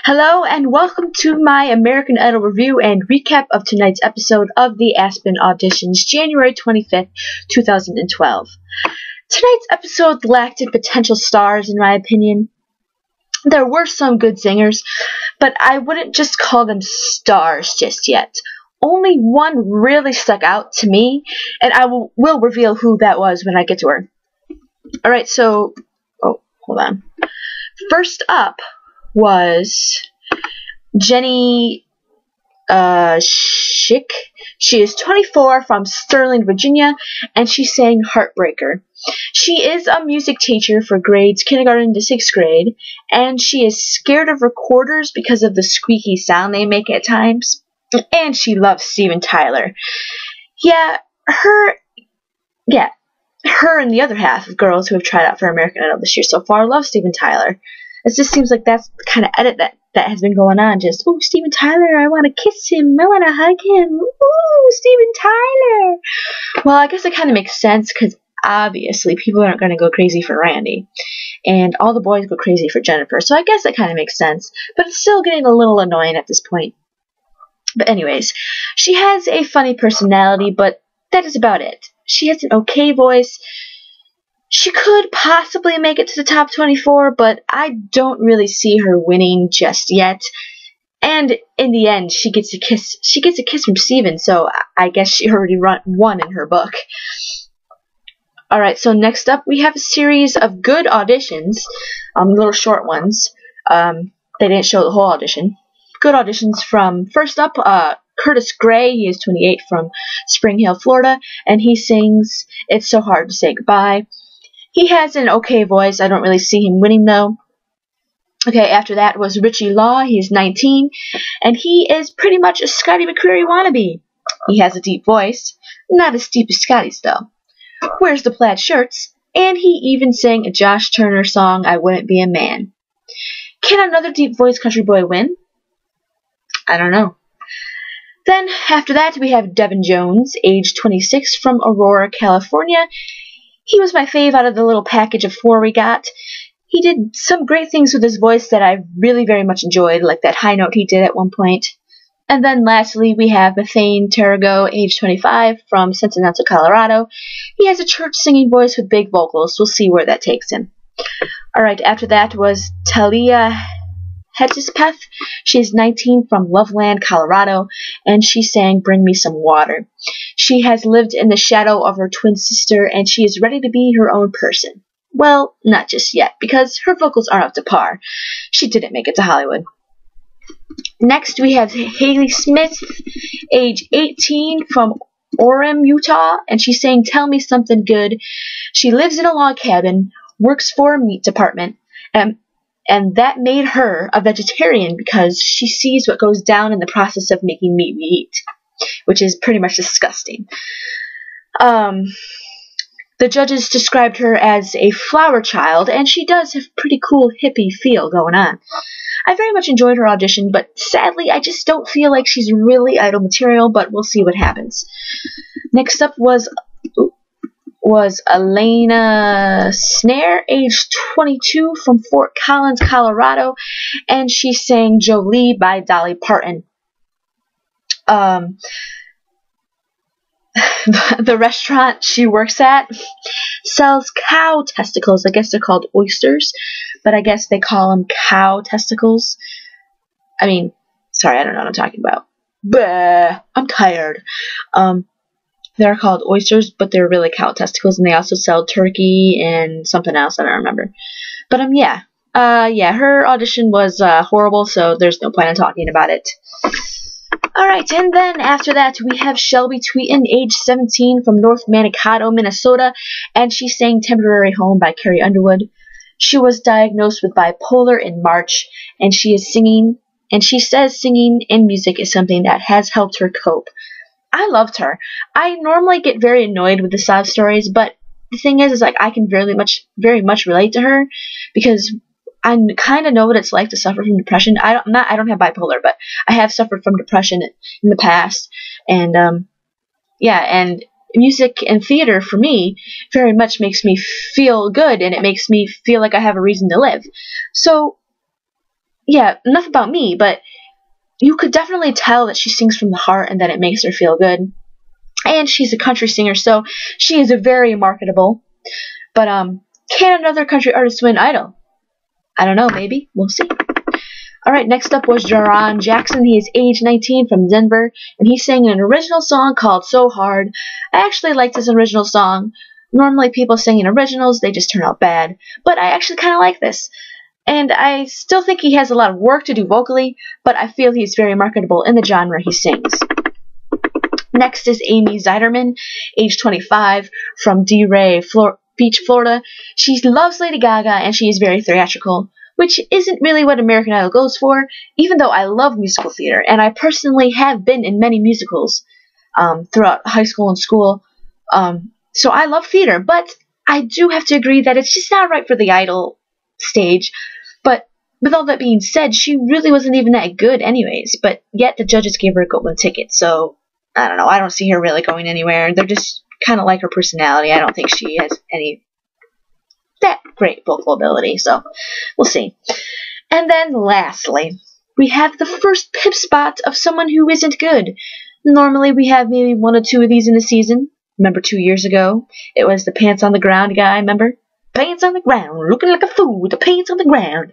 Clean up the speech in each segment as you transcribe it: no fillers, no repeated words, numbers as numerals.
Hello and welcome to my American Idol review and recap of tonight's episode of the Aspen Auditions, January 25th, 2012. Tonight's episode lacked in potential stars, in my opinion. There were some good singers, but I wouldn't just call them stars just yet. Only one really stuck out to me, and I will reveal who that was when I get to her. Alright, so, hold on. First up was Jenni Schick. She is 24 from Sterling, Virginia, and she sang Heartbreaker. She is a music teacher for grades kindergarten to 6th grade, and she is scared of recorders because of the squeaky sound they make at times. And she loves Steven Tyler. Her and the other half of girls who have tried out for American Idol this year so far love Steven Tyler. It just seems like that's the kind of edit that has been going on. Just, oh, Steven Tyler, I want to kiss him. I want to hug him. Ooh, Steven Tyler. Well, I guess it kind of makes sense because obviously people aren't going to go crazy for Randy. And all the boys go crazy for Jennifer. So I guess that kind of makes sense. But it's still getting a little annoying at this point. But anyways, she has a funny personality, but that is about it. She has an okay voice. She could possibly make it to the top 24, but I don't really see her winning just yet. And in the end, she gets a kiss. She gets a kiss from Steven, so I guess she already won in her book. Alright, so next up we have a series of good auditions, little short ones. They didn't show the whole audition. Good auditions from, first up, Curtis Gray. He is 28 from Spring Hill, Florida, and he sings It's So Hard to Say Goodbye. He has an okay voice. I don't really see him winning, though. Okay, after that was Richie Law. He's 19, and he is pretty much a Scotty McCreery wannabe. He has a deep voice. Not as deep as Scotty's, though. Wears the plaid shirts, and he even sang a Josh Turner song, I Wouldn't Be a Man. Can another deep voice country boy win? I don't know. Then, after that, we have Devan Jones, age 26, from Aurora, California. He was my fave out of the little package of 4 we got. He did some great things with his voice that I really very much enjoyed, like that high note he did at one point. And then lastly, we have Mathenne Trego, age 25, from Centennial, Colorado. He has a church singing voice with big vocals. We'll see where that takes him. Alright, after that was Tealana Hedgespeth. She's 19 from Loveland, Colorado, and she sang Bring Me Some Water. She has lived in the shadow of her twin sister, and she is ready to be her own person. Well, not just yet, because her vocals aren't up to par. She didn't make it to Hollywood. Next, we have Haley Smith, age 18, from Orem, Utah, and she sang Tell Me Something Good. She lives in a log cabin, works for a meat department, and that made her a vegetarian because she sees what goes down in the process of making meat we eat, which is pretty much disgusting. The judges described her as a flower child, and she does have pretty cool hippie feel going on. I very much enjoyed her audition, but sadly I just don't feel like she's really Idol material, but we'll see what happens. Next up was Alanna Snare, age 22, from Fort Collins, Colorado, and she sang Jolene by Dolly Parton. The restaurant she works at sells cow testicles. I guess they're called oysters, but I guess they call them cow testicles. I mean, sorry, I don't know what I'm talking about. Bah, I'm tired. They're called oysters, but they're really cow testicles, and they also sell turkey and something else I don't remember. But her audition was horrible, so there's no point in talking about it. Alright, and then after that we have Shelby Tweten, age 17, from North Mankato, Minnesota, and she sang Temporary Home by Carrie Underwood. She was diagnosed with bipolar in March, and she is singing, and she says singing and music is something that has helped her cope. I loved her. I normally get very annoyed with the sob stories, but the thing is like I can very much relate to her because I kind of know what it's like to suffer from depression. I don't have bipolar, but I have suffered from depression in the past, and and music and theater for me very much makes me feel good, and it makes me feel like I have a reason to live. So yeah, enough about me, but you could definitely tell that she sings from the heart and that it makes her feel good. And she's a country singer, so she is very marketable. But can another country artist win Idol? I don't know, maybe. We'll see. Alright, next up was Jairon Jackson. He is age 19 from Denver, and he sang an original song called So Hard. I actually liked this original song. Normally people singing originals, they just turn out bad. But I actually kind of like this. And I still think he has a lot of work to do vocally, but I feel he's very marketable in the genre he sings. Next is Amy Zeiderman, age 25, from Delray Beach, Florida. She loves Lady Gaga, and she is very theatrical, which isn't really what American Idol goes for, even though I love musical theater, and I personally have been in many musicals throughout high school and school. So I love theater, but I do have to agree that it's just not right for the Idol stage. But with all that being said, she really wasn't even that good anyways, but yet the judges gave her a golden ticket, so I don't know, I don't see her really going anywhere. They're just kind of like her personality. I don't think she has any that great vocal ability, so we'll see. And then lastly, we have the first pip spot of someone who isn't good. Normally we have maybe 1 or 2 of these in a season. Remember 2 years ago? It was the pants on the ground guy, remember? Pants on the ground, looking like a fool with the pants on the ground.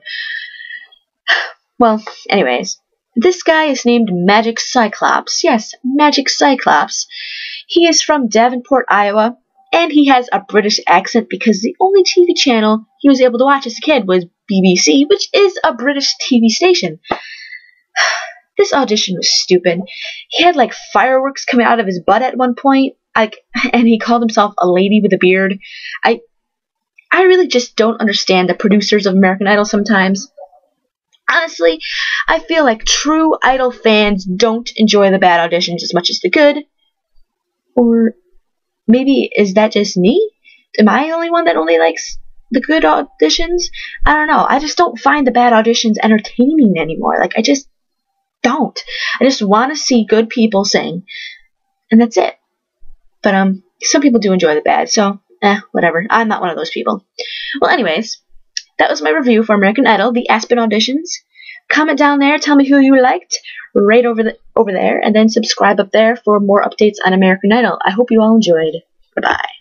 Well, anyways, this guy is named Magic Cyclops. Yes, Magic Cyclops. He is from Davenport, Iowa, and he has a British accent because the only TV channel he was able to watch as a kid was BBC, which is a British TV station. This audition was stupid. He had like fireworks coming out of his butt at one point, and he called himself a lady with a beard. I really just don't understand the producers of American Idol sometimes. Honestly, I feel like true Idol fans don't enjoy the bad auditions as much as the good. Or maybe is that just me? Am I the only one that only likes the good auditions? I don't know. I just don't find the bad auditions entertaining anymore. Like, I just don't. I just want to see good people sing. And that's it. But some people do enjoy the bad, so whatever. I'm not one of those people. Well, anyways, that was my review for American Idol, the Aspen Auditions. Comment down there, tell me who you liked, right over there, and then subscribe up there for more updates on American Idol. I hope you all enjoyed. Bye-bye.